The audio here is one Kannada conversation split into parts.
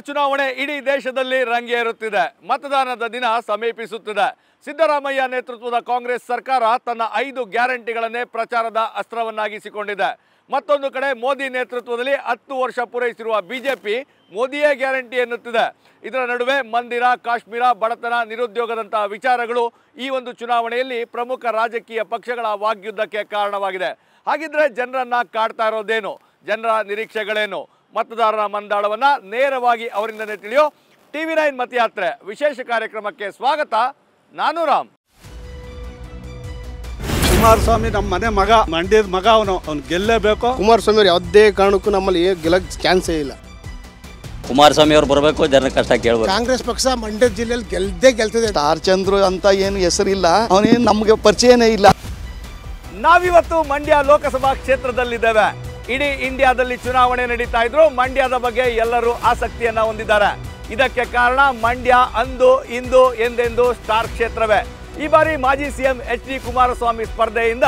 ಚುನಾವಣೆ ಇಡೀ ದೇಶದಲ್ಲಿ ರಂಗೇರುತ್ತಿದೆ. ಮತದಾನದ ದಿನ ಸಮೀಪಿಸುತ್ತಿದೆ. ಸಿದ್ದರಾಮಯ್ಯ ನೇತೃತ್ವದ ಕಾಂಗ್ರೆಸ್ ಸರ್ಕಾರ ತನ್ನ 5 ಗ್ಯಾರಂಟಿಗಳನ್ನೇ ಪ್ರಚಾರದ ಅಸ್ತ್ರವನ್ನಾಗಿಸಿಕೊಂಡಿದೆ. ಮತ್ತೊಂದು ಕಡೆ ಮೋದಿ ನೇತೃತ್ವದಲ್ಲಿ 10 ವರ್ಷ ಪೂರೈಸಿರುವ ಬಿಜೆಪಿ ಮೋದಿಯೇ ಗ್ಯಾರಂಟಿ ಎನ್ನುತ್ತಿದೆ. ಇದರ ನಡುವೆ ಮಂದಿರ, ಕಾಶ್ಮೀರ, ಬಡತನ, ನಿರುದ್ಯೋಗದಂತಹ ವಿಚಾರಗಳು ಈ ಒಂದು ಚುನಾವಣೆಯಲ್ಲಿ ಪ್ರಮುಖ ರಾಜಕೀಯ ಪಕ್ಷಗಳ ವಾಗ್ಯುದ್ಧಕ್ಕೆ ಕಾರಣವಾಗಿದೆ. ಹಾಗಿದ್ರೆ ಜನರನ್ನ ಕಾಡ್ತಾ ಇರೋದೇನು? ಜನರ ನಿರೀಕ್ಷೆಗಳೇನು? ಮತದಾರರ ಮಂದಾಳವನ್ನ ನೇರವಾಗಿ ಅವರಿಂದನೇ ತಿಳಿಯೋ TV9 ಮತಯಾತ್ರೆ ವಿಶೇಷ ಕಾರ್ಯಕ್ರಮಕ್ಕೆ ಸ್ವಾಗತ. ನಾನು ರಾಮ್. ಕುಮಾರಸ್ವಾಮಿ ನಮ್ಮ ಮನೆ ಮಗ, ಮಂಡ್ಯದ ಮಗ, ಅವನು ಗೆಲ್ಲೇಬೇಕು. ಕುಮಾರಸ್ವಾಮಿ ಅವರು ಯಾವುದೇ ಕಾರಣಕ್ಕೂ ನಮ್ಮಲ್ಲಿ ಗೆಲ್ಲಕ್ಕೆ ಚಾನ್ಸೇ ಇಲ್ಲ. ಕುಮಾರಸ್ವಾಮಿ ಅವರು ಬರಬೇಕು, ಜನರ ಕಷ್ಟ ಕೇಳಬೇಕು. ಕಾಂಗ್ರೆಸ್ ಪಕ್ಷ ಮಂಡ್ಯ ಜಿಲ್ಲೆಯಲ್ಲಿ ಗೆಲ್ತದೆ. ಸ್ಟಾರ್ ಚಂದ್ರು ಅಂತ ಏನು ಹೆಸರಿಲ್ಲ, ಅವನೇನು ನಮಗೆ ಪರಿಚಯನೇ ಇಲ್ಲ. ನಾವಿವತ್ತು ಮಂಡ್ಯ ಲೋಕಸಭಾ ಕ್ಷೇತ್ರದಲ್ಲಿದ್ದೇವೆ. ಇಡೀ ಇಂಡಿಯಾದಲ್ಲಿ ಚುನಾವಣೆ ನಡೀತಾ ಇದ್ರು ಮಂಡ್ಯದ ಬಗ್ಗೆ ಎಲ್ಲರೂ ಆಸಕ್ತಿಯನ್ನ ಹೊಂದಿದ್ದಾರೆ. ಇದಕ್ಕೆ ಕಾರಣ ಮಂಡ್ಯ ಅಂದು ಇಂದು ಎಂದೆಂದು ಸ್ಟಾರ್ ಕ್ಷೇತ್ರವೇ. ಈ ಬಾರಿ ಮಾಜಿ ಸಿಎಂ HD ಕುಮಾರಸ್ವಾಮಿ ಸ್ಪರ್ಧೆಯಿಂದ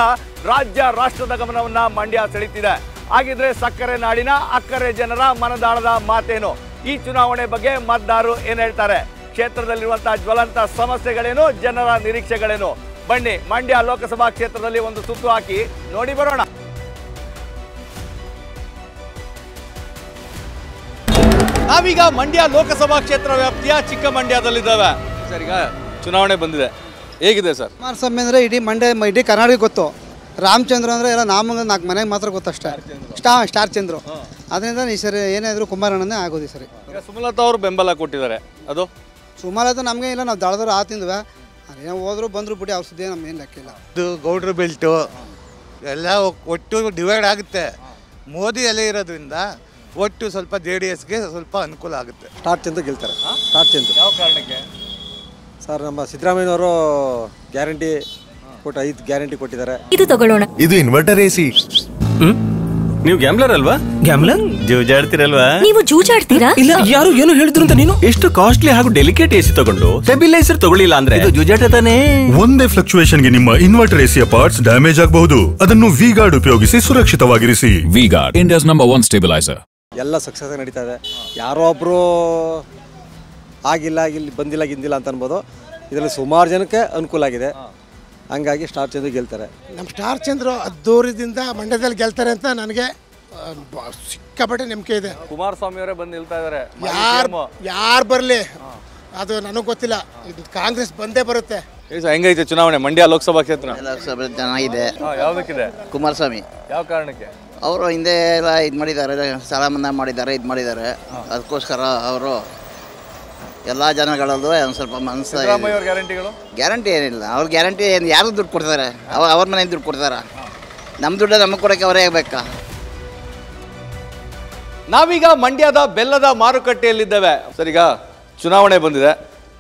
ರಾಜ್ಯ ರಾಷ್ಟ್ರದ ಗಮನವನ್ನ ಮಂಡ್ಯ ಸೆಳೀತಿದೆ. ಹಾಗಿದ್ರೆ ಸಕ್ಕರೆ ನಾಡಿನ ಅಕ್ಕರೆ ಜನರ ಮನದಾಳದ ಮಾತೇನು? ಈ ಚುನಾವಣೆ ಬಗ್ಗೆ ಮತದಾರರು ಏನ್ ಹೇಳ್ತಾರೆ? ಕ್ಷೇತ್ರದಲ್ಲಿರುವಂತಹ ಜ್ವಲಂತ ಸಮಸ್ಯೆಗಳೇನು? ಜನರ ನಿರೀಕ್ಷೆಗಳೇನು? ಬನ್ನಿ ಮಂಡ್ಯ ಲೋಕಸಭಾ ಕ್ಷೇತ್ರದಲ್ಲಿ ಒಂದು ಸುತ್ತು ಹಾಕಿ ನೋಡಿ ಬರೋಣ. ನಾವೀಗ ಮಂಡ್ಯ ಲೋಕಸಭಾ ಕ್ಷೇತ್ರ ವ್ಯಾಪ್ತಿಯ ಚಿಕ್ಕ ಮಂಡ್ಯದಲ್ಲಿದ್ದಾವೆ. ಸರ್, ಈಗ ಚುನಾವಣೆ ಬಂದಿದೆ, ಹೇಗಿದೆ ಸರ್? ಕುಮಾರಸ್ವಾಮಿ ಅಂದರೆ ಇಡೀ ಕರ್ನಾಟಕ ಗೊತ್ತು. ರಾಮಚಂದ್ರ ಅಂದರೆ ಎಲ್ಲ ನಾಮಂಗ 4 ಮನೆಗೆ ಮಾತ್ರ ಗೊತ್ತಷ್ಟೇ. ಸ್ಟಾರ್ ಚಂದ್ರು. ಅದರಿಂದ ಈ ಸರಿ ಏನಾದರೂ ಕುಮಾರಣ್ಣನೇ ಆಗೋದು ಈ ಸರಿ. ಸುಮಲತಾ ಅವರು ಬೆಂಬಲ ಕೊಟ್ಟಿದ್ದಾರೆ. ಅದು ಸುಮಾರು ನಮಗೆ ಇಲ್ಲ, ನಾವು ದಳದವ್ರು ಆತಿಂದ್ವಿ. ಅದೇನೋ ಹೋದ್ರು ಬಂದರು ಬಿಡಿ, ಅವ್ರ ಸುದ್ದಿ ನಮ್ಗೇನು ಲೆಕ್ಕಿಲ್ಲ. ಇದು ಗೌಡ್ರ ಬೆಲ್ಟು ಎಲ್ಲ ಒಟ್ಟು ಡಿವೈಡ್ ಆಗುತ್ತೆ. ಮೋದಿ ಎಲ್ಲ ಇರೋದ್ರಿಂದ ಒಟ್ಟು ಸ್ವಲ್ಪ JDSಗೆ ಸ್ವಲ್ಪ ಅನುಕೂಲ ಆಗುತ್ತೆ. ಸ್ಟಾರ್ ಚಂದ್ರ ಗೆಲ್ತಾರೆ. ಸ್ಟಾರ್ ಚಂದ್ರ ಯಾವ ಕಾರಣಕ್ಕೆ ಸರ್? ನಮ್ಮ ಸಿದ್ದರಾಮಯ್ಯನವರು ಗ್ಯಾರಂಟಿ ಕೊಟ್ಟು 5 ಗ್ಯಾರಂಟಿ ಕೊಟ್ಟಿದ್ದಾರೆ. ಇದು ತಗೊಳ್ಳೋಣ. ಇದು ಇನ್ವರ್ಟರ್ AC. ನೀವು ಗ್ಯಾಮ್ಲರ್ ಅಲ್ವಾ? ಗ್ಯಾಮ್ಲರ್ ಜೂಜಾಡ್ತಿರಲ್ವಾ? ನೀವು ಜೂಜಾಡ್ತೀರಾ? ಇಲ್ಲ, ಯಾರು ಏನು ಹೇಳಿದ್ರು ಅಂತ ನೀನು ಎಷ್ಟು ಕಾಸ್ಟ್ಲಿ ಹಾಗೂ ಡೆಲಿಕೇಟ್ AC ತಗೊಂಡು ಸ್ಟೆಬಿಲೈಸರ್ ತಗೊಳ್ಳಿಲ್ಲ ಅಂದ್ರೆ ಇದು ಜೂಜಾಟ ತಾನೇ. ಒಂದೇ ಫ್ಲಕ್ಚುಯೇಷನ್ ಗೆ ನಿಮ್ಮ ಇನ್ವರ್ಟರ್ AC ಪಾರ್ಟ್ಸ್ ಡ್ಯಾಮೇಜ್ ಆಗಬಹುದು. ಅದನ್ನು V-Guard ಉಪಯೋಗಿಸಿ ಸುರಕ್ಷಿತವಾಗಿರಿಸಿ. V-Guard, India's #1 stabilizer. ಎಲ್ಲ ಸಕ್ಸಸ್ ನಡೀತಾ ಇದೆ. ಯಾರೋ ಒಬ್ರು ಆಗಿಲ್ಲ ಬಂದಿಲ್ಲ ಗಿಂದಿಲ್ಲ ಅಂತ ಅನ್ಬೋದು. ಇದರಲ್ಲಿ ಸುಮಾರು ಜನಕ್ಕೆ ಅನುಕೂಲ ಆಗಿದೆ. ಹಂಗಾಗಿ ಸ್ಟಾರ್ ಚಂದ್ರ ಗೆಲ್ತಾರೆ. ನಮ್ಮ ಸ್ಟಾರ್ ಚಂದ್ರ ದೂರದಿಂದ ಮಂಡ್ಯದಲ್ಲಿ ಗೆಲ್ತಾರೆ ಅಂತ ನನಗೆ ಸಿಕ್ಕಾಪಟ್ಟೆ ನಂಬಿಕೆ ಇದೆ. ಕುಮಾರಸ್ವಾಮಿ ಅವರೇ ಬಂದು ನಿಲ್ತಾ ಇದ್ದಾರೆ. ಯಾರು ಬರಲಿ ಅದು ನನಗೆ ಗೊತ್ತಿಲ್ಲ, ಕಾಂಗ್ರೆಸ್ ಬಂದೇ ಬರುತ್ತೆ. ಹೆಂಗೈತೆ ಚುನಾವಣೆ ಮಂಡ್ಯ ಲೋಕಸಭಾ ಕ್ಷೇತ್ರ? ಲೋಕಸಭೆ ಚೆನ್ನಾಗಿದೆ. ಯಾವ್ದಕ್ಕಿದೆ? ಕುಮಾರಸ್ವಾಮಿ. ಯಾವ ಕಾರಣಕ್ಕೆ? ಅವರು ಹಿಂದೆ ಎಲ್ಲ ಇದು ಮಾಡಿದ್ದಾರೆ, ಸಾಲ ಮನ್ನಾ ಮಾಡಿದ್ದಾರೆ, ಇದು ಮಾಡಿದ್ದಾರೆ. ಅದಕ್ಕೋಸ್ಕರ ಅವರು ಎಲ್ಲ ಜನಗಳಲ್ಲೂ ಒಂದು ಸ್ವಲ್ಪ ಮನಸ್ಸು. ಗ್ಯಾರಂಟಿ ಏನಿಲ್ಲ. ಅವ್ರ ಗ್ಯಾರಂಟಿ ಏನು? ಯಾರು ದುಡ್ಡು ಕೊಡ್ತಾರೆ? ಅವ್ರ ಮನೆಯಿಂದ ದುಡ್ಡು ಕೊಡ್ತಾರ? ನಮ್ಮ ದುಡ್ಡು ನಮಗೆ ಕೊಡೋಕ್ಕೆ ಅವರೇ ಬೇಕಾ? ನಾವೀಗ ಮಂಡ್ಯದ ಬೆಲ್ಲದ ಮಾರುಕಟ್ಟೆಯಲ್ಲಿದ್ದೇವೆ. ಸರ್, ಈಗ ಚುನಾವಣೆ ಬಂದಿದೆ,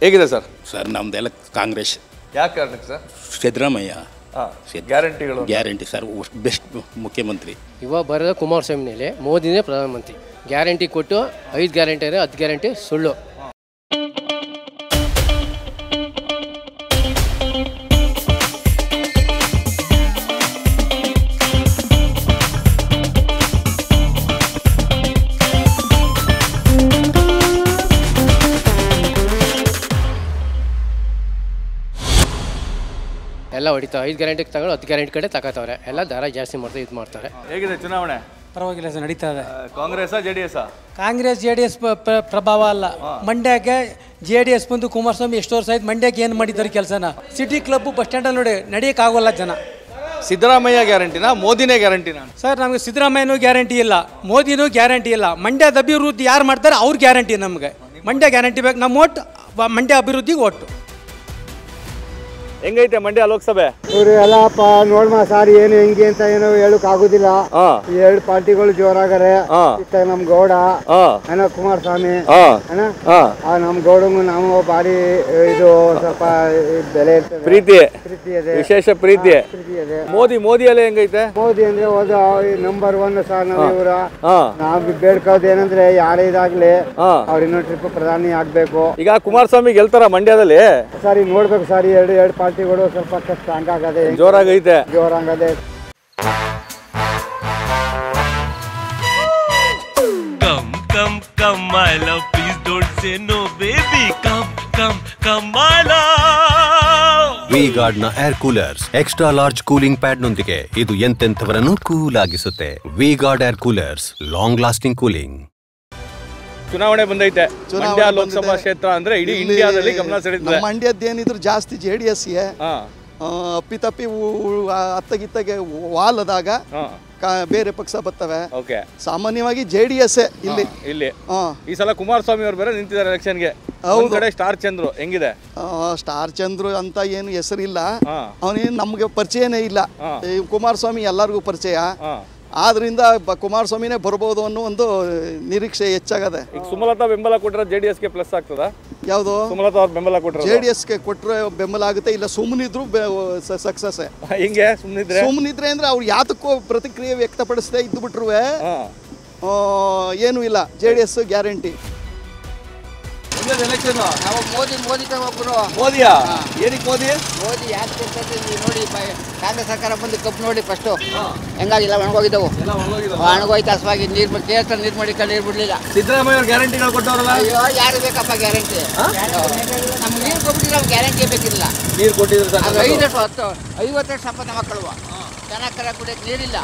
ಹೇಗಿದೆ ಸರ್? ಸರ್, ನಮ್ದೆಲ್ಲ ಕಾಂಗ್ರೆಸ್. ಯಾವ ಕಾರಣಕ್ಕೆ sir? Siddaramaiah guarantee sir, best ಮುಖ್ಯಮಂತ್ರಿ. ಇವಾಗ ಬರೋದು ಕುಮಾರಸ್ವಾಮಿನಲ್ಲಿ, ಮೋದಿನೇ ಪ್ರಧಾನಮಂತ್ರಿ. ಗ್ಯಾರಂಟಿ ಕೊಟ್ಟು 5 ಗ್ಯಾರಂಟಿ ಅಂದರೆ 10 ಗ್ಯಾರಂಟಿ ಸುಳ್ಳು. ಎಲ್ಲ ಹೊಡಿತಾರೆ. 5 ಗ್ಯಾರಂಟಿಗೆ ತಗೊಂಡು 10 ಗ್ಯಾರಂಟಿ ಕಡೆ ತಗೋತವ್ರೆ. ಎಲ್ಲ ದರ ಜಾಸ್ತಿ ಮಾಡ್ತಾರೆ, ಇದು ಮಾಡ್ತಾರೆ. ಹೇಗಿದೆ ಚುನಾವಣೆ? ಪರವಾಗಿಲ್ಲ ಸರ್, ನಡೀತಾ ಇದೆ. ಕಾಂಗ್ರೆಸ್ JDS? ಕಾಂಗ್ರೆಸ್ JDS ಪ್ರಭಾವ ಅಲ್ಲ. ಮಂಡ್ಯಕ್ಕೆ JDS ಬಂದು ಕುಮಾರಸ್ವಾಮಿ ಎಷ್ಟು ವರ್ಷ ಆಯ್ತು ಮಂಡ್ಯಕ್ಕೆ ಏನು ಮಾಡಿದ್ದಾರೆ ಕೆಲಸನ? ಸಿಟಿ ಕ್ಲಬ್ ಬಸ್ ಸ್ಟ್ಯಾಂಡಲ್ಲಿ ನೋಡಿ ನಡೆಯೋಕ್ಕಾಗೋಲ್ಲ ಜನ. ಸಿದ್ದರಾಮಯ್ಯ ಗ್ಯಾರಂಟಿನಾ ಮೋದಿನೇ ಗ್ಯಾರಂಟಿನಾ? ಸರ್, ನಮಗೆ ಸಿದ್ದರಾಮಯ್ಯನೂ ಗ್ಯಾರಂಟಿ ಇಲ್ಲ, ಮೋದಿನೂ ಗ್ಯಾರಂಟಿ ಇಲ್ಲ. ಮಂಡ್ಯದ ಅಭಿವೃದ್ಧಿ ಯಾರು ಮಾಡ್ತಾರೆ ಅವ್ರ ಗ್ಯಾರಂಟಿ. ನಮಗೆ ಮಂಡ್ಯ ಗ್ಯಾರಂಟಿ ಬೇಕು. ನಮ್ಮ ಓಟ್ ಮಂಡ್ಯ ಅಭಿವೃದ್ಧಿಗೆ ಓಟು. ಹೆಂಗೈತೆ ಮಂಡ್ಯ ಲೋಕಸಭೆ? ಇವ್ರು ಎಲ್ಲಪ್ಪ ನೋಡ್ಮ ಸಾರಿ ಏನು ಹೆಂಗೆ ಅಂತ ಏನೋ ಹೇಳಕ್ ಆಗುದಿಲ್ಲ. 2 ಪಾರ್ಟಿಗಳು ಜೋರಾಗರೆ. ನಮ್ ಗೌಡ ಅಣ್ಣ ಕುಮಾರಸ್ವಾಮಿ ಅಣ್ಣ, ನಮ್ ಗೌಡಂಗು ನಾವು ಭಾರಿ ಇದು ಸ್ವಲ್ಪ ಬೆಲೆ ಇರ್ತದೆ, ಪ್ರೀತಿ ಇದೆ, ವಿಶೇಷ ಪ್ರೀತಿ ಇದೆ. ಮೋದಿ ಅಲ್ಲೇ ಹೆಂಗೈತೆ? ಮೋದಿ ಅಂದ್ರೆ ಹೋದ ನಂಬರ್ 1 ಸರ್. ನಾವು ಇವ್ರ ನಾವ್ ಬೇಡ್ಕೋದು ಏನಂದ್ರೆ ಯಾರೇ ಇದಾಗ್ಲಿ ಅವ್ರ ಇನ್ನೊಂದು ಟ್ರಿಪ್ ಪ್ರಧಾನಿ ಆಗ್ಬೇಕು. ಈಗ ಕುಮಾರಸ್ವಾಮಿ ಗೆಲ್ತಾರ ಮಂಡ್ಯದಲ್ಲಿ? ಸರಿ ನೋಡ್ಬೇಕು ಸರ್. ಎರಡು ಪಾರ್ಟಿಗಳು ಸ್ವಲ್ಪ ಸ್ಟ್ರಾಂಗ್ ಆಗದೆ, ಜೋರಾಗೈತೆ. Come, I love, please Don't say no, baby. Come my love. V-Guard ನ air coolers extra large cooling pad ನೊಂದಿಗೆ ಇದು ಎಂತೆಂಥವರನ್ನು ಕೂಲ್ ಆಗಿಸುತ್ತೆ. V-Guard air coolers, long lasting cooling. ಚುನಾವಣೆ ಬಂದೈತೆ. ಮಂಡ್ಯ ಲೋಕಸಭಾ ಕ್ಷೇತ್ರ ಅಂದ್ರೆ ಇಡೀ ಇಂಡಿಯಾದಲ್ಲಿ ಗಮನ ಸೆಳೆದಿದೆ. ಮಂಡ್ಯದ್ದೇನಿದ್ರು ಜಾಸ್ತಿ JDSಗೆ ಅಪ್ಪಿತಪ್ಪಿ ಅತ್ತಗಿತ್ತಗೆ ವಾಲದಾಗ ಬೇರೆ ಪಕ್ಷ ಬರ್ತವೆ. ಸಾಮಾನ್ಯವಾಗಿ JDS ಇಲ್ಲಿ. ಈ ಸಲ ಕುಮಾರಸ್ವಾಮಿ ಅವರು ಬೇರೆ ನಿಂತಿದ್ದಾರೆ ಎಲೆಕ್ಷನ್ಗೆ. ಒಂದ್ ಕಡೆ ಸ್ಟಾರ್ ಚಂದ್ರು ಹೆಂಗಿದೆ? ಸ್ಟಾರ್ ಚಂದ್ರು ಅಂತ ಏನು ಹೆಸರಿಲ್ಲ, ಅವನೇನು ನಮ್ಗೆ ಪರಿಚಯನೇ ಇಲ್ಲ. ಕುಮಾರಸ್ವಾಮಿ ಎಲ್ಲರಿಗೂ ಪರಿಚಯ, ಆದ್ರಿಂದ ಕುಮಾರಸ್ವಾಮಿನೇ ಬರ್ಬೋದು ಅನ್ನೋ ಒಂದು ನಿರೀಕ್ಷೆ ಹೆಚ್ಚಾಗದೆ. ಈಗ ಸುಮಲತಾ ಬೆಂಬಲ ಕೊಟ್ಟರೆ JDSಗೆ ಪ್ಲಸ್ ಆಗ್ತದ? ಯಾವುದು? ಸುಮಲತಾ ಅವ್ರ ಬೆಂಬಲ ಕೊಟ್ಟರೆ JDSಗೆ ಕೊಟ್ಟರೆ ಬೆಂಬಲ ಆಗುತ್ತೆ, ಇಲ್ಲ ಸುಮ್ಮನಿದ್ರು ಸಕ್ಸಸ್. ಹಿಂಗೆ ಸುಮ್ಮನಿದ್ರೆ ಅಂದ್ರೆ ಅವ್ರು ಯಾತಕ್ಕೂ ಪ್ರತಿಕ್ರಿಯೆ ವ್ಯಕ್ತಪಡಿಸದೆ ಇದ್ದು ಬಿಟ್ರು ಏನೂ ಇಲ್ಲ. JDS guarantee. ಮೋದಿಯಾ? ಏನಕ್ಕೆ ಮೋದಿ ಯಾಕೆ ನೋಡಿ, ಕಾಂಗ್ರೆಸ್ ಸರ್ಕಾರ ಬಂದು ಕಪ್ಪು ನೋಡಿ ಫಸ್ಟು ಹೆಂಗಾಗಿಲ್ಲ, ಒಣಗೋಗಿದ್ದವು. ಒಣಗೋಯ್ತು ಹಸವಾಗಿ ನೀರು ಕೇಳ್ತಾರೆ, ನೀರು ಮಾಡಿ ನೀರು ಬಿಡಲಿಲ್ಲ. ಸಿದ್ದರಾಮಯ್ಯ ಅವ್ರು ಗ್ಯಾರಂಟಿಗಳು ಕೊಟ್ಟವ್ರಲ್ಲ? ಅಯ್ಯೋ ಯಾರು ಬೇಕಪ್ಪ ಗ್ಯಾರಂಟಿ? ನಮ್ಗೆ ನೀರು ಕೊಟ್ಟಿದ್ರೆ ನಮ್ಗೆ ಗ್ಯಾರಂಟಿ ಬೇಕಿಲ್ಲ. ನೀರು ಕೊಟ್ಟಿದ್ರೆ 50 ವರ್ಷ ಸಂಪತ್ತ ಮಕ್ಕಳು ಚೆನ್ನಾಗಿ ಕುಡಿಯೋಕೆ ನೀರಿಲ್ಲ.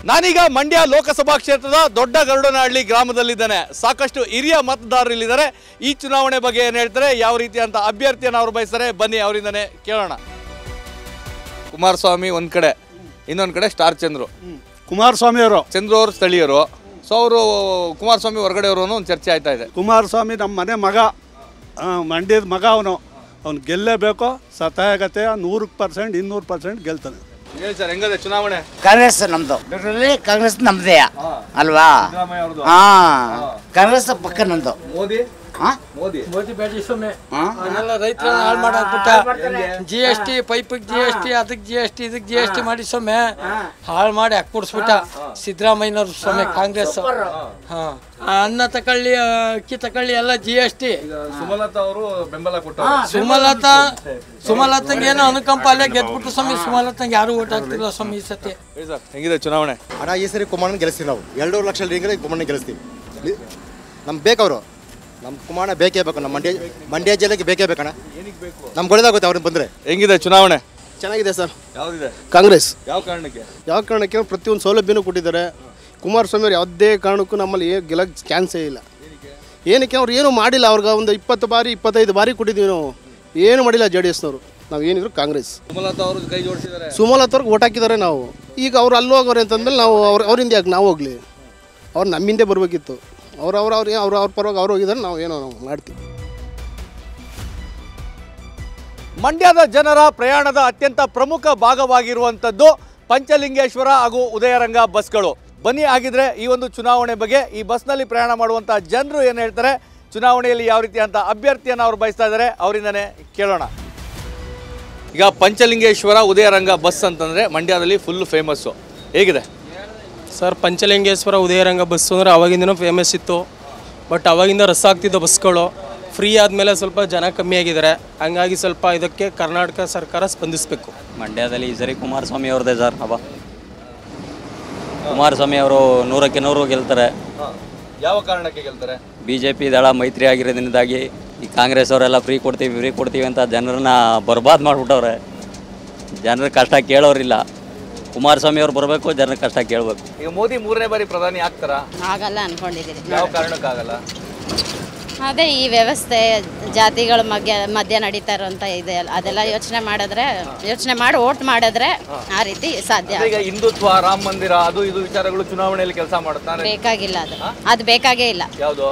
ನಾನೀಗ ಮಂಡ್ಯ ಲೋಕಸಭಾ ಕ್ಷೇತ್ರದ ದೊಡ್ಡ ಗರುಡನಹಳ್ಳಿ ಗ್ರಾಮದಲ್ಲಿದ್ದೇನೆ. ಸಾಕಷ್ಟು ಹಿರಿಯ ಮತದಾರರು ಇಲ್ಲಿದ್ದಾರೆ. ಈ ಚುನಾವಣೆ ಬಗ್ಗೆ ಏನು ಹೇಳ್ತಾರೆ, ಯಾವ ರೀತಿಯಂತ ಅಭ್ಯರ್ಥಿಯನ್ನು ಅವರು ಬಯಸ್ತಾರೆ, ಬನ್ನಿ ಅವರಿಂದನೇ ಕೇಳೋಣ. ಕುಮಾರಸ್ವಾಮಿ ಒಂದ್ ಕಡೆ, ಇನ್ನೊಂದ್ ಕಡೆ ಸ್ಟಾರ್ ಚಂದ್ರು. ಕುಮಾರಸ್ವಾಮಿ ಅವರು, ಚಂದ್ರು ಅವರು ಸ್ಥಳೀಯರು. ಸೊ ಅವರು ಕುಮಾರಸ್ವಾಮಿ ಹೊರಗಡೆ ಅವರು ಒಂದು ಚರ್ಚೆ ಆಯ್ತಾ ಇದೆ. ಕುಮಾರಸ್ವಾಮಿ ನಮ್ಮ ಮನೆ ಮಗ, ಮಂಡ್ಯದ ಮಗ. ಅವ್ನು ಗೆಲ್ಲೇಬೇಕು. ಸತಾಯಗತೆ 100%, 200% ಗೆಲ್ತಾನೆ. ಹೇಳಿ ಸರ್, ಹೆಂಗದೆ ಚುನಾವಣೆ? ಕಾಂಗ್ರೆಸ್ ನಮ್ದು, ಕಾಂಗ್ರೆಸ್ ನಮ್ದೇ ಅಲ್ವಾ? ಕಾಂಗ್ರೆಸ್ ಪಕ್ಕ ನಂದು. ಮೋದಿ ಮೋದಿ ಬೇಡಿ ಸುಮ್ಮನೆ ರೈತರ ಹಾಳು ಮಾಡಾಕ್ಬಿಟ್ಟ. GST ಪೈಪಿಗೆ GST, ಅದಕ್ಕೆ GST, ಇದಕ್ಕೆ GST ಮಾಡಿ ಸೊಮ್ಮೆ ಹಾಳು ಮಾಡಿ ಹಾಕ್ಬಿಡ್ಸ್ಬಿಟ್ಟ ಸಿದ್ದರಾಮಯ್ಯನವ್ರು ಸೊಮ್ಮೆ ಕಾಂಗ್ರೆಸ್. ಅನ್ನ ತಕೊಳ್ಳಿ, ಅಕ್ಕಿ ತಕೊಳ್ಳಿ, ಎಲ್ಲ GST. ಸುಮಲತಾ ಅವರು ಬೆಂಬಲ ಕೊಟ್ಟರು. ಸುಮಲತಾಂಗೆ ಏನೋ ಅನುಕಂಪ ಅಲ್ಲೇ ಗೆದ್ಬಿಟ್ಟು ಸ್ವಾಮಿ. ಸುಮಲತಾಂಗೆ ಯಾರು ಓಟ್ ಹಾಕ್ತಿಲ್ಲ ಸ್ವಾಮಿ ಈ ಸತಿ. ಹೆಂಗಿದೆ ಚುನಾವಣೆ? ಅಣ್ಣ ಈ ಸರಿ ಕುಮಾರನ ಗೆಲ್ಲಿಸ್ತೀವಿ ನಾವು. 2 ಲಕ್ಷ ಕುಮಾರನ ಗೆಲ್ಲಿಸ್ತೀವಿ. ನಮ್ಗೆ ಬೇಕವರು, ನಮ್ಮ ಕುಮಾರನ ಬೇಕೇ ಬೇಕು. ನಮ್ಮ ಮಂಡ್ಯ ಜಿಲ್ಲೆಗೆ ಬೇಕೇ ಬೇಕಣ್ಣ. ನಮ್ಗೆ ಒಳ್ಳೇದಾಗುತ್ತೆ ಅವ್ರಿಗೆ ಬಂದರೆ. ಹೆಂಗಿದೆ ಚುನಾವಣೆ? ಚೆನ್ನಾಗಿದೆ ಸರ್. ಯಾವುದಿದೆ? ಕಾಂಗ್ರೆಸ್. ಯಾವ ಕಾರಣಕ್ಕೆ? ಪ್ರತಿಯೊಂದು ಸೌಲಭ್ಯನೂ ಕೊಟ್ಟಿದ್ದಾರೆ. ಕುಮಾರಸ್ವಾಮಿ ಅವ್ರು ಯಾವುದೇ ಕಾರಣಕ್ಕೂ ನಮ್ಮಲ್ಲಿ ಗೆಲ್ಲಕ್ಕೆ ಚಾನ್ಸೇ ಇಲ್ಲ. ಏನಕ್ಕೆ ಅವ್ರು ಏನೂ ಮಾಡಿಲ್ಲ. ಅವ್ರಿಗೆ ಒಂದು 20 ಬಾರಿ 25 ಬಾರಿ ಕೊಟ್ಟಿದ್ದೀವಿ ನಾವು. ಏನು ಮಾಡಿಲ್ಲ JDSನವರು. ನಾವು ಏನಿದ್ರು ಕಾಂಗ್ರೆಸ್. ಸುಮಲತಾ ಅವರು ಕೈ ಜೋಡಿಸಿದ್ದಾರೆ. ಸುಮಲತಾ ಅವ್ರಿಗೆ ಓಟ್ ಹಾಕಿದ್ದಾರೆ ನಾವು. ಈಗ ಅವ್ರು ಅಲ್ಲಿ ಹೋಗೋರೆ ಅಂತಂದ್ಮೇಲೆ ನಾವು ಅವರಿಂದ ಯಾಕೆ ನಾವು ಹೋಗ್ಲಿ? ಅವ್ರು ನಮ್ಮಿಂದೆ ಬರಬೇಕಿತ್ತು. ಅವ್ರ ಪರವಾಗಿ ಅವ್ರು ಹೋಗಿದ್ದಾರೆ, ನಾವು ಮಾಡ್ತೀವಿ. ಮಂಡ್ಯದ ಜನರ ಪ್ರಯಾಣದ ಅತ್ಯಂತ ಪ್ರಮುಖ ಭಾಗವಾಗಿರುವಂಥದ್ದು ಪಂಚಲಿಂಗೇಶ್ವರ ಹಾಗೂ ಉದಯರಂಗ ಬಸ್ಗಳು. ಬನ್ನಿ ಆಗಿದ್ರೆ ಈ ಒಂದು ಚುನಾವಣೆ ಬಗ್ಗೆ, ಈ ಬಸ್ನಲ್ಲಿ ಪ್ರಯಾಣ ಮಾಡುವಂಥ ಜನರು ಏನು ಹೇಳ್ತಾರೆ, ಚುನಾವಣೆಯಲ್ಲಿ ಯಾವ ರೀತಿಯಂಥ ಅಭ್ಯರ್ಥಿಯನ್ನು ಅವರು ಬಯಸ್ತಾ ಇದ್ದಾರೆ, ಅವರಿಂದನೇ ಕೇಳೋಣ. ಈಗ ಪಂಚಲಿಂಗೇಶ್ವರ ಉದಯರಂಗ ಬಸ್ ಅಂತಂದರೆ ಮಂಡ್ಯದಲ್ಲಿ ಫುಲ್ ಫೇಮಸ್ಸು. ಹೇಗಿದೆ ಸರ್? ಪಂಚಲಿಂಗೇಶ್ವರ ಉದಯರಂಗ ಬಸ್ಸು ಅಂದರೆ ಅವಾಗಿಂದನೂ ಫೇಮಸ್ ಇತ್ತು. ಬಟ್ ಅವಾಗಿಂದ ರಸ್ ಆಗ್ತಿದ್ದ ಬಸ್ಗಳು ಫ್ರೀ ಆದಮೇಲೆ ಸ್ವಲ್ಪ ಜನ ಕಮ್ಮಿ ಆಗಿದ್ದಾರೆ. ಹಂಗಾಗಿ ಸ್ವಲ್ಪ ಇದಕ್ಕೆ ಕರ್ನಾಟಕ ಸರ್ಕಾರ ಸ್ಪಂದಿಸಬೇಕು. ಮಂಡ್ಯದಲ್ಲಿ ಈ ಸರಿ ಕುಮಾರಸ್ವಾಮಿ ಅವ್ರದ್ದೇ ಸರ್ ಹಬ್ಬ. ಕುಮಾರಸ್ವಾಮಿ ಅವರು 100ಕ್ಕೆ 100 ಗೆಲ್ತಾರೆ. ಯಾವ ಕಾರಣಕ್ಕೆ ಗೆಲ್ತಾರೆ? BJP ದಳ ಮೈತ್ರಿ ಆಗಿರೋದ್ರಿಂದಾಗಿ ಈ ಕಾಂಗ್ರೆಸ್ ಅವರೆಲ್ಲ ಫ್ರೀ ಕೊಡ್ತೀವಿ ಅಂತ ಜನರನ್ನ ಬರ್ಬಾದ್ ಮಾಡಿಬಿಟ್ಟವ್ರೆ. ಜನರ ಕಷ್ಟ ಕೇಳೋರಿಲ್ಲ. ಕುಮಾರಸ್ವಾಮಿ ಅವ್ರು ಬರಬೇಕು, ಜನರ ಕಷ್ಟ ಕೇಳಬೇಕು. ಈಗ ಮೋದಿ 3ನೇ ಬಾರಿ ಪ್ರಧಾನಿ ಆಗ್ತಾರಾ? ಆಗಲ್ಲ ಅನ್ಕೊಂಡಿದ್ದೀರಿ. ಯಾವ ಕಾರಣಕ್ಕಾಗಲ್ಲ? ಅದೇ ಈ ವ್ಯವಸ್ಥೆ ಜಾತಿಗಳ ಮಧ್ಯ ನಡೀತಾ ಇರೋಂಥ ಇದೆ, ಅದೆಲ್ಲ ಯೋಚನೆ ಮಾಡಿ ಓಟ್ ಮಾಡಿದ್ರೆ ಆ ರೀತಿ ಸಾಧ್ಯ. ಈಗ ಹಿಂದುತ್ವ, ರಾಮ ಮಂದಿರ, ಅದು ಇದು ವಿಚಾರಗಳು ಚುನಾವಣೆಯಲ್ಲಿ ಕೆಲಸ ಮಾಡುತ್ತಾರೆ. ಬೇಕಾಗಿಲ್ಲ, ಅದು ಬೇಕಾಗೇ ಇಲ್ಲ. ಯಾವುದು?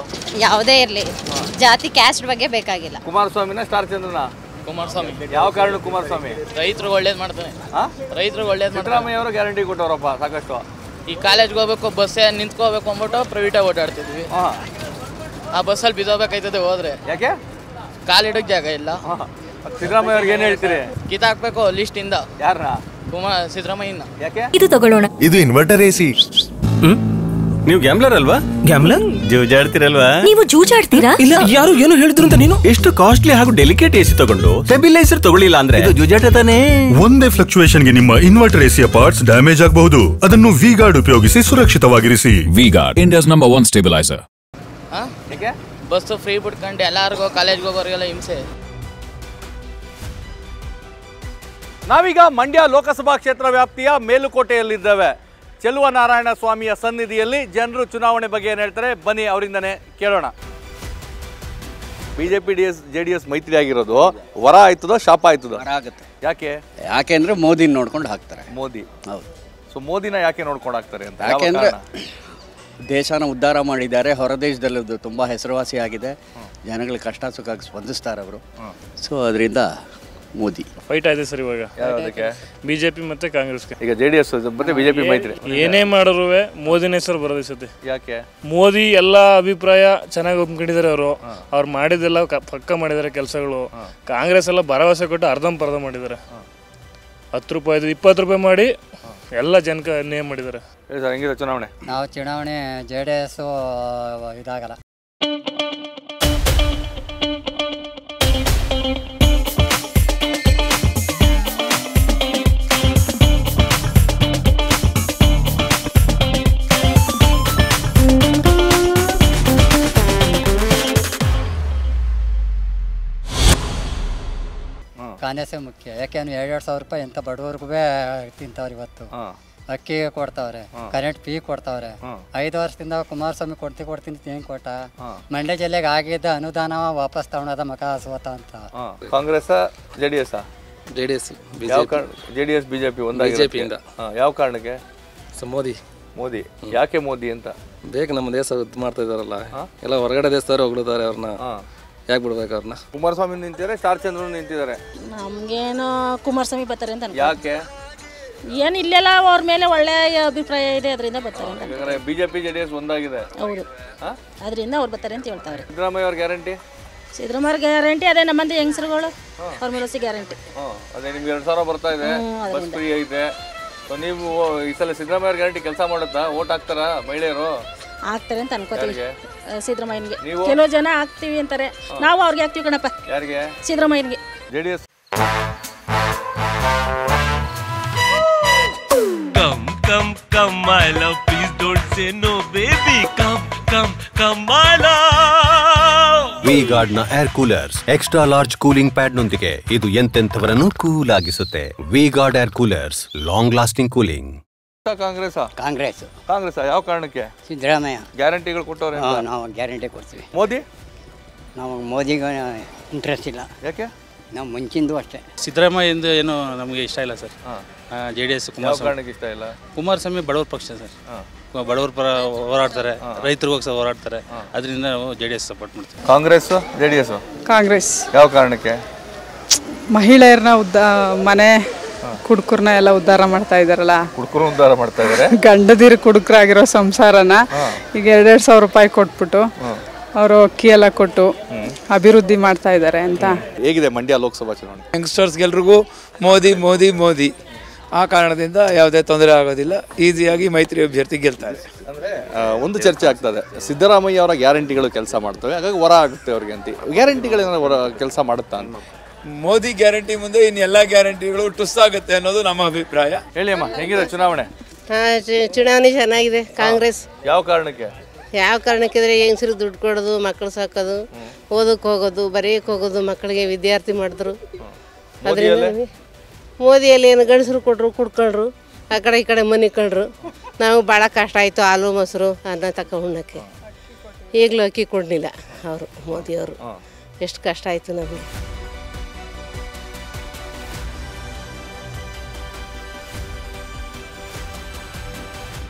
ಯಾವುದೇ ಇರಲಿ, ಜಾತಿ ಕ್ಯಾಸ್ಟ್ ಬಗ್ಗೆ ಬೇಕಾಗಿಲ್ಲ. ಕುಮಾರಸ್ವಾಮಿನ ಸ್ಟಾರ್ ಚಂದ್ರನ? ಕುಮಾರಸ್ವಾಮಿ. ಯಾವ ಕಾರಣ ಕುಮಾರಸ್ವಾಮಿ? ರೈತರಿಗೆ ಒಳ್ಳೇದು ಮಾಡ್ತಾನೆ. ರೈತರಿಗೆ ಒಳ್ಳೇದು ಮಾಡ್ತಾನೆ. ಸಿದ್ದರಾಮಯ್ಯ ಅವರು ಗ್ಯಾರಂಟಿ ಕೊಟ್ಟವರಪ್ಪ ಸಾಕಷ್ಟು. ಈ ಕಾಲೇಜ್ಗೆ ಹೋಗ್ಬೇಕು, ಬಸ್ಸೇ ನಿಂತ್ಕೋಬೇಕು ಅಂದ್ಬಿಟ್ಟು ಪ್ರೈವೇಟಾಗಿ ಓಡಾಡ್ತಿದ್ವಿ. ಆ ಬಸ್ಸಲ್ಲಿ ಬಿದ್ದೋಗ್ಬೇಕಾಯ್ತದೆ ಹೋದ್ರೆ. ಯಾಕೆ? ಕಾಲಿಡೋಕೆ ಜಾಗ ಇಲ್ಲ. ಸಿದ್ದರಾಮಯ್ಯ ಅವ್ರಿಗೆ ಏನು ಹೇಳ್ತೀರಿ? ಕಿತ್ತಾಕ್ಬೇಕು ಲಿಸ್ಟಿಂದ. ಯಾರನ್ನ? ಸಿದ್ದರಾಮಯ್ಯನ. ಯಾಕೆ? ಇದು ತಗೊಳ್ಳೋಣ. ಇದು ಇನ್ವರ್ಟರ್ AC. ನೀವು ಗ್ಯಾಮ್ಲರ್ ಅಲ್ವಾ? ಗ್ಯಾಮ್ಲರ್ ಜೂಜಾಡ್ತಿರಲ್ವಾ? ನೀವು ಜೂಜಾಡ್ತೀರಾ? ಇಲ್ಲ, ಯಾರು ಏನು ಹೇಳಿದ್ರು ಅಂತ ನೀನು? ಎಷ್ಟು ಕಾಸ್ಟ್ಲಿ ಹಾಗೂ ಡೆಲಿಕೇಟ್ ಎಸಿ ತಗೊಂಡು ಸ್ಟೆಬಿಲೈಸರ್ ತಗೊಳ್ಳಿಲ್ಲ ಅಂದ್ರೆ ಇದು ಜೂಜಾಟ ತಾನೇ. ಒಂದೇ ಫ್ಲಕ್ಚುಯೇಷನ್ಗೆ ನಿಮ್ಮ ಇನ್ವರ್ಟರ್ ಎಸಿಯ ಪಾರ್ಟ್ಸ್ ಡ್ಯಾಮೇಜ್ ಆಗಬಹುದು. ಅದನ್ನು ವಿ ಗಾರ್ಡ್ ಉಪಯೋಗಿಸಿ ಸುರಕ್ಷಿತವಾಗಿರಿಸಿ. V Guard, India's number 1 stabiliser. Bus free ಬಿಟ್ಕೊಂಡು ಎಲ್ಲಾರ್ಗೋ ಕಾಲೇಜ್ಗೆ ಹೋಗೋರಿಗೆಲ್ಲ ಹಿಂಸೆ. ನಾವೀಗ ಮಂಡ್ಯ ಲೋಕಸಭಾ ಕ್ಷೇತ್ರ ವ್ಯಾಪ್ತಿಯ ಮೇಲುಕೋಟೆಯಲ್ಲಿದ್ದೇವೆ. ಚೆಲುವನಾರಾಯಣ ಸ್ವಾಮಿಯ ಸನ್ನಿಧಿಯಲ್ಲಿ ಜನರು ಚುನಾವಣೆ ಬಗ್ಗೆ ಏನು ಹೇಳ್ತಾರೆ ಬನ್ನಿ ಅವರಿಂದನೇ ಕೇಳೋಣ. ಬಿಜೆಪಿ JDS ಮೈತ್ರಿ ಆಗಿರೋದು ವರ ಆಯ್ತದೋ ಶಾಪ ಆಯ್ತದೋ? ಆಗುತ್ತೆ. ಯಾಕೆ ಅಂದ್ರೆ ಮೋದಿ ನೋಡ್ಕೊಂಡು ಹಾಕ್ತಾರೆ. ಮೋದಿ, ಹೌದು. ಸೊ ಮೋದಿನ ಯಾಕೆ ನೋಡ್ಕೊಂಡು ಹಾಕ್ತಾರೆ ಅಂತ? ಯಾಕೆಂದ್ರೆ ದೇಶನ ಉದ್ಧಾರ ಮಾಡಿದ್ದಾರೆ, ಹೊರ ದೇಶದಲ್ಲದು ತುಂಬ ಹೆಸರುವಾಸಿ ಆಗಿದೆ, ಜನಗಳ ಕಷ್ಟ ಸುಖ ಸ್ಪಂದಿಸ್ತಾರೆ ಅವರು. ಸೊ ಅದರಿಂದ ಮೋದಿ ಫೈಟ್ ಆಯ್ತು ಸರ್ ಇವಾಗ. ಬಿಜೆಪಿ ಮತ್ತೆ ಕಾಂಗ್ರೆಸ್ಗೆ. ಈಗ JDS ಮತ್ತೆ ಬಿಜೆಪಿ ಮೈತ್ರಿ ಏನೇ ಮಾಡಿದ್ರು ಮೋದಿನೇ ಸರ್ ಬರೋದು ಸತಿ. ಯಾಕೆ? ಮೋದಿ ಎಲ್ಲ ಅಭಿಪ್ರಾಯ ಚೆನ್ನಾಗಿ ಒಪ್ಕೊಂಡಿದ್ದಾರೆ. ಅವ್ರು ಮಾಡಿದೆಲ್ಲ ಪಕ್ಕ ಮಾಡಿದ್ದಾರೆ ಕೆಲಸಗಳು. ಕಾಂಗ್ರೆಸ್ ಎಲ್ಲ ಭರವಸೆ ಕೊಟ್ಟು ಅರ್ಧಂಬರ್ಧ ಮಾಡಿದ್ದಾರೆ. 10 ರೂಪಾಯಿದು 20 ರೂಪಾಯಿ ಮಾಡಿ ಎಲ್ಲ ಜನಕ್ಕೆ ಅನ್ಯಾಯ ಮಾಡಿದ್ದಾರೆ. ಹೆಂಗಿದೆ ಚುನಾವಣೆ? ನಾವು ಚುನಾವಣೆ JDS ಇದಾಗಲ್ಲ. ಕಾಂಗ್ರೆಸ್ಸೇ ಮುಖ್ಯ. ಯಾಕೆಂದ್ರೆ 2,000 ರೂಪಾಯಿ ಎಂಥ ಬಡವ್ರಿಗೂ ತಿಂತವ್ರೆ. ಇವತ್ತು ಅಕ್ಕಿ ಕೊಡ್ತಾವ್ರೆ, ಕರೆಂಟ್ ಫೀ ಕೊಡ್ತಾವ್ರೆ. 5 ವರ್ಷದಿಂದ ಕುಮಾರಸ್ವಾಮಿ ಕೊಡ್ತೀನಿ ಹೆಂಗ್ ಕೊಟ್ಟ? ಮಂಡ್ಯ ಜಿಲ್ಲೆಗೆ ಆಗಿದ್ದ ಅನುದಾನ ವಾಪಸ್ ತಗೊಳೋದ ಮಕ ಸೋತ ಅಂತ. ಕಾಂಗ್ರೆಸ್ JDS JDS ಬಿಜೆಪಿ ಒಂದಾಗಿರೋದ್ರಿಂದ ಯಾವ ಕಾರಣಕ್ಕೆ? ಮೋದಿ ಯಾಕೆ ಮೋದಿ ಅಂತ? ಬೇಕು, ನಮ್ಮ ದೇಶ ಇದು ಮಾಡ್ತಾ ಇದಾರಲ್ಲ, ಎಲ್ಲ ಹೊರಗಡೆ ದೇಶದವ್ರು ಹೊಗಳಿದ್ದಾರೆ ಅವ್ರನ್ನ, ಯಾಕೆ ಬಿಡ್ಬೇಕು ಅವ್ರನ್ನ? ಕುಮಾರಸ್ವಾಮಿ ನಿಂತಿದ್ದಾರೆ, ಸ್ಟಾರ್ ಚಂದ್ರು ನಿಂತಿದ್ದಾರೆ. ನಮ್ಗೇನು ಕುಮಾರಸ್ವಾಮಿ ಬರ್ತಾರೆ ಅಂತ ಯಾಕೆ? ಏನು ಇಲ್ಲೆಲ್ಲ ಅವ್ರ ಮೇಲೆ ಒಳ್ಳೆ ಅಭಿಪ್ರಾಯ ಇದೆ, ಅದರಿಂದ ಬರ್ತಾರೆ ಅಂತ. ಬಿಜೆಪಿ JDS ಒಂದಾಗಿದೆ. ಹೌದು, ಅದರಿಂದ ಅವ್ರು ಬರ್ತಾರೆ ಅಂತ ಹೇಳ್ತಾರೆ. ಸಿದ್ದರಾಮಯ್ಯ ಅವ್ರ ಗ್ಯಾರಂಟಿ? ಸಿದ್ದರಾಮಯ್ಯ ಗ್ಯಾರಂಟಿ ಅದೇ ನಮ್ಮಂದಿ ಹೆಂಗಸರುಗಳು ಅವ್ರ ಮೇಲೆ ಗ್ಯಾರಂಟಿ. ಅದೇ ನಿಮ್ಗೆ 2,000 ಬರ್ತಾ ಇದೆ, ಬಸ್ ಫ್ರೀ ಐತೆ. ನೀವು ಈ ಸಲ ಸಿದ್ದರಾಮಯ್ಯ ಅವ್ರ ಗ್ಯಾರಂಟಿ ಕೆಲಸ ಮಾಡುತ್ತಾ? ಓಟ್ ಹಾಕ್ತಾರ ಮಹಿಳೆಯರು? ಆಗ್ತಾರೆ ಅಂತ ಅನ್ಕೋತೀವಿ ಸಿದ್ದರಾಮಯ್ಯನಿಗೆ. ಕೆಲವು ಜನ ಆಗ್ತೀವಿ ಅಂತಾರೆ, ನಾವು ಅವ್ರಿಗೆ ಹಾಕ್ತೀವಿ ಕಣಪ್ಪ. ಯಾರಿಗೆ? ಸಿದ್ದರಾಮಯ್ಯನಿಗೆ. JDS Come, come, my love, please don't say no, baby. Come, my love. V Guard ನ air coolers extra large cooling pad ನೊಂದಿಗೆ ಇದು ಎಂತೆಂಥವರನ್ನು ಕೂಲ್ ಆಗಿಸುತ್ತೆ. V Guard air coolers, long lasting cooling. Congress ಯಾವ ಕಾರಣಕ್ಕೆ? ಸಿದ್ದರಾಮಯ್ಯ ಗ್ಯಾರಂಟಿಗಳು ಕೊಟ್ಟವ್ರೆ. ನಾವು ಗ್ಯಾರಂಟಿ ಕೊಡ್ತೀವಿ. ಮೋದಿ? ನಾವು ಮೋದಿಗೆ ಇಂಟ್ರೆಸ್ಟ್ ಇಲ್ಲ. ಯಾಕೆ? ನಾವು ಮುಂಚಿಂದು ಅಷ್ಟೇ. ಸಿದ್ದರಾಮಯ್ಯಂದು ಏನು ನಮಗೆ ಇಷ್ಟ ಇಲ್ಲ ಸರ್. JDS ಕುಮಾರಸ್ವಾಮಿ ಇಷ್ಟ ಇಲ್ಲ. ಕುಮಾರಸ್ವಾಮಿ ಬಡವ್ರ ಪಕ್ಷ ಸರ್, ಬಡವ್ರ ಪರ ಹೋರಾಡ್ತಾರೆ, ರೈತರಿಗೋಸ್ಕರ ಹೋರಾಡ್ತಾರೆ. ಅದರಿಂದ ನಾವು JDS ಸಪೋರ್ಟ್ ಮಾಡ್ತೀವಿ. ಕಾಂಗ್ರೆಸ್ JDS? ಕಾಂಗ್ರೆಸ್. ಯಾವ ಕಾರಣಕ್ಕೆ? ಮಹಿಳೆಯರನ್ನ ಮನೆ ಕುಡುಕರನ್ನ ಎಲ್ಲ ಉದ್ಧಾರ ಮಾಡ್ತಾ ಇದಾರಲ್ಲ. ಉದ್ಧಾರ ಮಾಡ್ತಾ ಇದ್ದಾರೆ. ಗಂಡದಿರು ಕುಡುಕರಾಗಿರೋ ಸಂಸಾರನ ಈಗ 2,000 ರೂಪಾಯಿ ಕೊಟ್ಬಿಟ್ಟು ಅವರು ಅಕ್ಕಿ ಎಲ್ಲ ಕೊಟ್ಟು ಅಭಿವೃದ್ಧಿ ಮಾಡ್ತಾ ಇದ್ದಾರೆ ಅಂತ. ಹೇಗಿದೆ ಮಂಡ್ಯ ಲೋಕಸಭಾ ಚುನಾವಣೆ? ಯಂಗ್ಸ್ಟರ್ಸ್ಗೆಲ್ರಿಗೂ ಮೋದಿ ಮೋದಿ ಮೋದಿ, ಆ ಕಾರಣದಿಂದ ಯಾವುದೇ ತೊಂದರೆ ಆಗೋದಿಲ್ಲ. ಈಸಿಯಾಗಿ ಮೈತ್ರಿ ಅಭ್ಯರ್ಥಿ ಗೆಲ್ತಾರೆ. ಅಂದರೆ ಒಂದು ಚರ್ಚೆ ಆಗ್ತದೆ, ಸಿದ್ದರಾಮಯ್ಯ ಅವರ ಗ್ಯಾರಂಟಿಗಳು ಕೆಲಸ ಮಾಡ್ತವೆ, ಹಾಗಾಗಿ ವರ ಆಗುತ್ತೆ ಅವ್ರಿಗೆ ಅಂತ. ಗ್ಯಾರಂಟಿಗಳೇನಾದ್ರು ಹೊರ ಕೆಲಸ ಮಾಡುತ್ತಾ ಅಂತ? ಮೋದಿ ಗ್ಯಾರಂಟಿ ಮುಂದೆ ಇನ್ನೆಲ್ಲ ಗ್ಯಾರಂಟಿಗಳು ಟುಸ್ಸಾಗುತ್ತೆ ಅನ್ನೋದು ನಮ್ಮ ಅಭಿಪ್ರಾಯ. ಹೇಳಿ ಅಮ್ಮ, ಹೇಗಿದೆ ಚುನಾವಣೆ? ಚುನಾವಣೆ ಚೆನ್ನಾಗಿದೆ. ಕಾಂಗ್ರೆಸ್. ಯಾವ ಕಾರಣಕ್ಕೆ? ಯಾವ ಕಾರಣಕ್ಕಿದ್ರೆ ಹೆಂಗಸರು ದುಡ್ಡು ಕೊಡೋದು, ಮಕ್ಕಳು ಸಾಕೋದು, ಓದಕ್ಕೆ ಹೋಗೋದು, ಬರೆಯಕ್ಕೆ ಹೋಗೋದು, ಮಕ್ಕಳಿಗೆ ವಿದ್ಯಾರ್ಥಿ ಮಾಡಿದ್ರು. ಅದರಿಂದ ಮೋದಿಯಲ್ಲಿ ಏನು ಗಂಡಸರು ಕೊಟ್ಟರು, ಕುಡ್ಕೊಂಡ್ರು, ಆ ಕಡೆ ಈ ಕಡೆ ಮನೆ ಕಂಡ್ರು. ನಾವು ಭಾಳ ಕಷ್ಟ ಆಯಿತು, ಹಾಲು ಮೊಸರು ಅನ್ನ ತಕ್ಕ ಉಣ್ಣಕ್ಕೆ. ಈಗಲೂ ಅಕ್ಕಿ ಕೊಡಲಿಲ್ಲ ಅವರು, ಮೋದಿಯವರು. ಎಷ್ಟು ಕಷ್ಟ ಆಯಿತು ನಮಗೆ.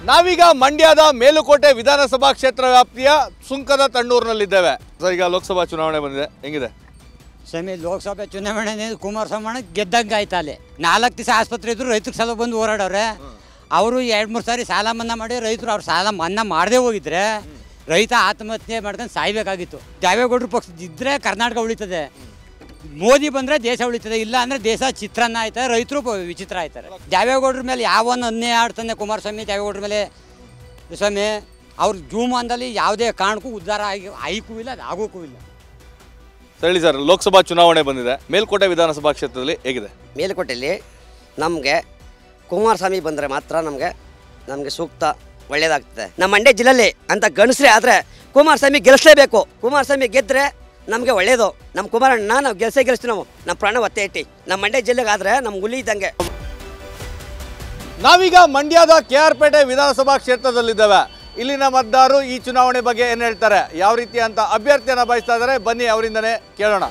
ನಾವೀಗ ಮಂಡ್ಯದ ಮೇಲುಕೋಟೆ ವಿಧಾನಸಭಾ ಕ್ಷೇತ್ರ ವ್ಯಾಪ್ತಿಯ ಸುಂಕದ ತಣ್ಣೂರಿನಲ್ಲಿದ್ದೇವೆ. ಸರ್, ಈಗ ಲೋಕಸಭಾ ಚುನಾವಣೆ ಬಂದಿದೆ, ಹೆಂಗಿದೆ? ಸ್ವಾಮಿ, ಲೋಕಸಭೆ ಚುನಾವಣೆ ಕುಮಾರಸ್ವಾಮಿ ಗೆದ್ದಂಗೆ ಆಯ್ತು. ಅಲ್ಲಿ 4 ದಿವಸ ಆಸ್ಪತ್ರೆ ಇದ್ರು, ರೈತರು ಸಲ ಬಂದು ಹೋರಾಡವ್ರೆ. ಅವರು 2-3 ಸಾರಿ ಸಾಲ ಮನ್ನಾ ಮಾಡಿ ರೈತರು ಅವ್ರು ಸಾಲ ಮನ್ನಾ ಮಾಡದೆ ಹೋಗಿದ್ರೆ ರೈತ ಆತ್ಮಹತ್ಯೆ ಮಾಡ್ಕೊಂಡು ಸಾಯ್ಬೇಕಾಗಿತ್ತು. ದೇವೇಗೌಡರು ಪಕ್ಷ ಇದ್ದರೆ ಕರ್ನಾಟಕ ಉಳಿತದೆ, ಮೋದಿ ಬಂದರೆ ದೇಶ ಉಳಿತದೆ. ಇಲ್ಲ ಅಂದರೆ ದೇಶ ಚಿತ್ರಾನ್ನ ಆಯ್ತಾರೆ, ರೈತರು ವಿಚಿತ್ರ ಆಯ್ತಾರೆ. ದೇವೇಗೌಡರ ಮೇಲೆ ಯಾವನ್ನ ಅನ್ಯಾಯ ಆಡ್ತಾನೆ ಕುಮಾರಸ್ವಾಮಿ. ದೇವೇಗೌಡರ ಮೇಲೆ ಸ್ವಾಮಿ ಅವ್ರ ಜೀವಮಾನದಲ್ಲಿ ಯಾವುದೇ ಕಾರಣಕ್ಕೂ ಉದ್ಧಾರ ಆಯ್ಕೂ ಇಲ್ಲ, ಅದು ಆಗೋಕ್ಕೂ ಇಲ್ಲ. ಹೇಳಿ ಸರ್, ಲೋಕಸಭಾ ಚುನಾವಣೆ ಬಂದಿದೆ. ಮೇಲ್ಕೋಟೆ ವಿಧಾನಸಭಾ ಕ್ಷೇತ್ರದಲ್ಲಿ ಹೇಗಿದೆ? ಮೇಲುಕೋಟೆಯಲ್ಲಿ ನಮಗೆ ಕುಮಾರಸ್ವಾಮಿ ಬಂದರೆ ಮಾತ್ರ ನಮಗೆ ಸೂಕ್ತ, ಒಳ್ಳೆಯದಾಗ್ತದೆ. ನಮ್ಮ ಮಂಡ್ಯ ಜಿಲ್ಲೆಯಲ್ಲಿ ಅಂತ ಗಣಸ್ರೆ ಆದರೆ ಕುಮಾರಸ್ವಾಮಿ ಗೆಲ್ಲಿಸಲೇಬೇಕು. ಕುಮಾರಸ್ವಾಮಿ ಗೆದ್ದರೆ ನಮಗೆ ಒಳ್ಳೆಯದು. ನಮ್ಮ ಕುಮಾರಣ್ಣ ನಾವು ಗೆಲ್ಸ್ತೀವಿ. ನಮ್ಮ ಪ್ರಾಣ ಒತ್ತೆ ಇಟ್ಟು ನಮ್ಮ ಮಂಡ್ಯ ಜಿಲ್ಲೆಗೆ ಆದರೆ ನಮ್ಗೆ ಹುಲಿ ಇದ್ದಂಗೆ. ನಾವೀಗ ಮಂಡ್ಯದ KR ಪೇಟೆ ವಿಧಾನಸಭಾ ಕ್ಷೇತ್ರದಲ್ಲಿದ್ದೇವೆ. ಇಲ್ಲಿನ ಮತದಾರರು ಈ ಚುನಾವಣೆ ಬಗ್ಗೆ ಏನು ಹೇಳ್ತಾರೆ, ಯಾವ ರೀತಿ ಅಂತ ಅಭ್ಯರ್ಥಿಯನ್ನು ಬಯಸ್ತಾ ಇದ್ದಾರೆ, ಬನ್ನಿ ಅವರಿಂದನೇ ಕೇಳೋಣ.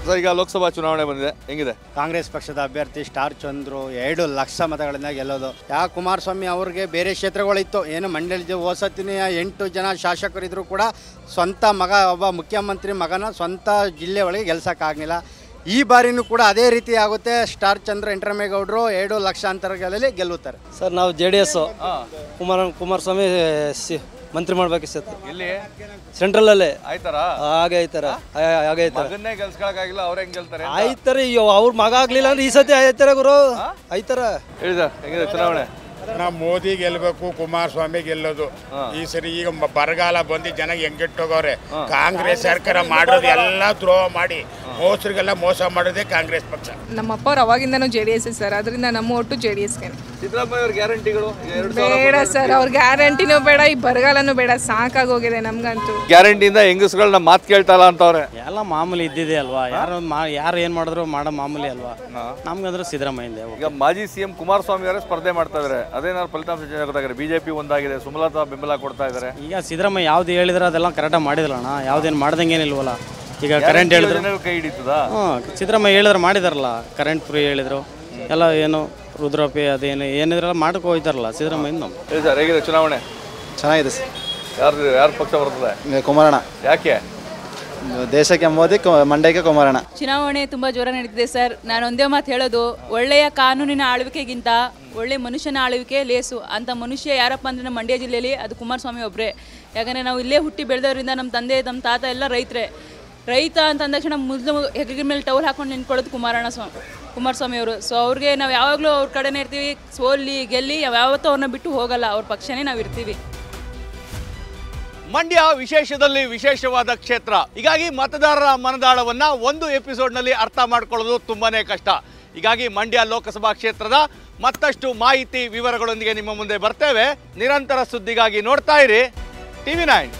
ಸರ್, ಈಗ ಲೋಕಸಭಾ ಚುನಾವಣೆ ಬಂದಿದೆ, ಹೆಂಗಿದೆ? ಕಾಂಗ್ರೆಸ್ ಪಕ್ಷದ ಅಭ್ಯರ್ಥಿ ಸ್ಟಾರ್ ಚಂದ್ರು 2 ಲಕ್ಷ ಮತಗಳಿಂದ ಗೆಲ್ಲೋದು. ಕುಮಾರಸ್ವಾಮಿ ಅವ್ರಿಗೆ ಬೇರೆ ಕ್ಷೇತ್ರಗಳಿತ್ತು, ಏನು ಮಂಡ್ಯದ ವಸತಿನ 8 ಜನ ಶಾಸಕರಿದ್ರು ಕೂಡ ಸ್ವಂತ ಮಗ, ಒಬ್ಬ ಮುಖ್ಯಮಂತ್ರಿ ಮಗನ ಸ್ವಂತ ಜಿಲ್ಲೆ ಒಳಗೆ ಗೆಲ್ಸೋಕ್ಕಾಗಲಿಲ್ಲ. ಈ ಬಾರಿನೂ ಕೂಡ ಅದೇ ರೀತಿ ಆಗುತ್ತೆ. ಸ್ಟಾರ್ ಚಂದ್ರ ಎಂಟ್ರಮೇಗೌಡರು 2 ಲಕ್ಷ ಅಂತರಗಳಲ್ಲಿ ಗೆಲ್ಲುತ್ತಾರೆ. ಸರ್, ನಾವು JDS ಕುಮಾರಸ್ವಾಮಿ ಮಂತ್ರಿ ಮಾಡ್ಬೇಕು ಸರ್. ಇಲ್ಲಿ ಸೆಂಟ್ರಲಲ್ಲಿ ಆಯ್ತಾರಾ? ಹಾಗೆ ಆಯ್ತಾರ ಮಗನ್ನೇ ಗೆಲ್ಸ್ಕೊಳಕ್ಕಾಗಿಲ್ಲ, ಅವ್ರ ಹೆಂಗ್ ಗೆಲ್ತಾರೆ? ಆಯ್ತಾರೆ. ಅವ್ರ ಮಗ ಆಗ್ಲಿಲ್ಲ ಅಂದ್ರೆ ಈ ಸತಿ ಆಯ್ತಾರ ಗುರು, ಆಯ್ತಾರ. ಹೇಳಿ ಸರ್, ಹೆಂಗಿದೆ ಚುನಾವಣೆ? ನಾವು ಮೋದಿ ಗೆಲ್ಬೇಕು, ಕುಮಾರಸ್ವಾಮಿ ಗೆಲ್ಲೋದು. ಈ ಸರಿ ಈಗ ಬರಗಾಲ ಬಂದು ಜನ ಹೆಂಗಿಟ್ಟೋಗವ್ರೆ. ಕಾಂಗ್ರೆಸ್ ಸರ್ಕಾರ ಮಾಡೋದು ಎಲ್ಲ ದ್ರೋಹ ಮಾಡಿ ಮೋಸರಿಗೆಲ್ಲ ಮೋಸ ಮಾಡೋದೇ ಕಾಂಗ್ರೆಸ್ ಪಕ್ಷ. ನಮ್ಮಪ್ಪ ಅವ್ರು ಅವಾಗಿಂದನೂ JDS ಸರ್, ಅದರಿಂದ ನಮ್ಮ ಒಟ್ಟು JDSಗೆ. ಸಿದ್ದರಾಮಯ್ಯ ಅವ್ರ ಗ್ಯಾರಂಟಿಗಳು ಬೇಡ ಸರ್, ಅವ್ರ ಗ್ಯಾರಂಟಿನೂ ಬೇಡ, ಈ ಬರಗಾಲನೂ ಬೇಡ, ಸಾಕಾಗೋಗಿದೆ ನಮ್ಗಂತೂ. ಗ್ಯಾರಂಟಿಯಿಂದ ಹೆಂಗಸ್ಗಳನ್ನ ಮಾತು ಕೇಳ್ತಾ ಇಲ್ಲ ಅಂತವ್ರೆ. ಎಲ್ಲ ಮಾಮೂಲಿ ಇದ್ದಿದೆ ಅಲ್ವಾ, ಯಾರು ಏನ್ ಮಾಡಿದ್ರು ಮಾಡೋ ಮಾಮೂಲಿ ಅಲ್ವಾ. ನಮ್ಗಂದ್ರೆ ಸಿದ್ದರಾಮಯ್ಯ. ಈಗ ಮಾಜಿ CM ಕುಮಾರಸ್ವಾಮಿ ಅವರೇ ಸ್ಪರ್ಧೆ ಮಾಡ್ತಾ ಇದಾರೆ, ಅದೇನಾದ್ರು ಫಲಿತಾಂಶ ಚೆನ್ನಾಗಿದೆ. BJP ಒಂದಾಗಿದೆ, ಸುಮಲತಾ ಬೆಂಬಲ ಕೊಡ್ತಾ ಇದಾರೆ. ಈಗ ಸಿದ್ದರಾಮಯ್ಯ ಯಾವ್ದು ಹೇಳಿದ್ರೆ ಅದೆಲ್ಲ ಕರೆಕ್ಟಾಗಿ ಮಾಡಿದ್ರಣ್ಣ, ಯಾವ್ದೇನು ಮಾಡ್ದಂಗೇನಿಲ್ವಲ್ಲ. ಈಗ ಕರೆಂಟ್ ಹೇಳಿದ್ರು ಕೈ ಹಿಡಿತದ. ಸಿದ್ದರಾಮಯ್ಯ ಹೇಳಿದ್ರೆ ಮಾಡಿದಾರಲ್ಲ, ಕರೆಂಟ್ ಫ್ರೀ ಹೇಳಿದ್ರು, ಎಲ್ಲ ಏನು ರುದ್ರಪಿ ಅದೇನು ಏನಿದ್ರೆಲ್ಲ ಮಾಡಕ್ಕೆ ಹೋಗ್ತಾರಲ್ಲ ಸಿದ್ದರಾಮಯ್ಯ. ಹೇಳಿ ಸರ್, ಹೇಗಿದೆ ಚುನಾವಣೆ? ಚೆನ್ನಾಗಿದೆ ಸರ್. ಯಾರು ಪಕ್ಷ ಬರ್ತದೆ? ಕುಮಾರಣ್ಣ. ಯಾಕೆ? ದೇಶಕ್ಕೆ ಮೋದಿ, ಮಂಡ್ಯಕ್ಕೆ ಕುಮಾರಣ್ಣ. ಚುನಾವಣೆ ತುಂಬ ಜೋರ ನಡೀತಿದೆ ಸರ್. ನಾನು ಒಂದೇ ಮಾತು ಹೇಳೋದು, ಒಳ್ಳೆಯ ಕಾನೂನಿನ ಆಳ್ವಿಕೆಗಿಂತ ಒಳ್ಳೆ ಮನುಷ್ಯನ ಆಳ್ವಿಕೆ ಲೇಸು. ಅಂತ ಮನುಷ್ಯ ಯಾರಪ್ಪ ಅಂದರೆ ನಮ್ಮ ಮಂಡ್ಯ ಜಿಲ್ಲೆಯಲ್ಲಿ ಅದು ಕುಮಾರಸ್ವಾಮಿ ಒಬ್ಬರೇ. ಯಾಕಂದರೆ ನಾವು ಇಲ್ಲೇ ಹುಟ್ಟಿ ಬೆಳೆದವರಿಂದ ನಮ್ಮ ತಂದೆ ನಮ್ಮ ತಾತ ಎಲ್ಲ ರೈತರೇ. ರೈತ ಅಂತ ಅಂದ ತಕ್ಷಣ ಮೊದಲು ಹೆಗಲ ಮೇಲೆ ಟವಲ್ ಹಾಕೊಂಡು ನಿಂತ್ಕೊಳ್ಳೋದು ಕುಮಾರಸ್ವಾಮಿ ಅವರು. ಸೊ ಅವ್ರಿಗೆ ನಾವು ಯಾವಾಗಲೂ ಅವ್ರ ಕಡೆನೇ ಇರ್ತೀವಿ. ಸೋಲ್ಲಿ ಗೆಲ್ಲಿ ಯಾವತ್ತೂ ಅವ್ರನ್ನ ಬಿಟ್ಟು ಹೋಗಲ್ಲ, ಅವ್ರ ಪಕ್ಷನೇ ನಾವು ಇರ್ತೀವಿ. ಮಂಡ್ಯ ವಿಶೇಷದಲ್ಲಿ ವಿಶೇಷವಾದ ಕ್ಷೇತ್ರ. ಹೀಗಾಗಿ ಮತದಾರರ ಮನದಾಳವನ್ನ ಒಂದು ಎಪಿಸೋಡ್ನಲ್ಲಿ ಅರ್ಥ ಮಾಡ್ಕೊಳ್ಳೋದು ತುಂಬಾನೇ ಕಷ್ಟ. ಹೀಗಾಗಿ ಮಂಡ್ಯ ಲೋಕಸಭಾ ಕ್ಷೇತ್ರದ ಮತ್ತಷ್ಟು ಮಾಹಿತಿ ವಿವರಗಳೊಂದಿಗೆ ನಿಮ್ಮ ಮುಂದೆ ಬರ್ತೇವೆ. ನಿರಂತರ ಸುದ್ದಿಗಾಗಿ ನೋಡ್ತಾ ಇರಿ TV9.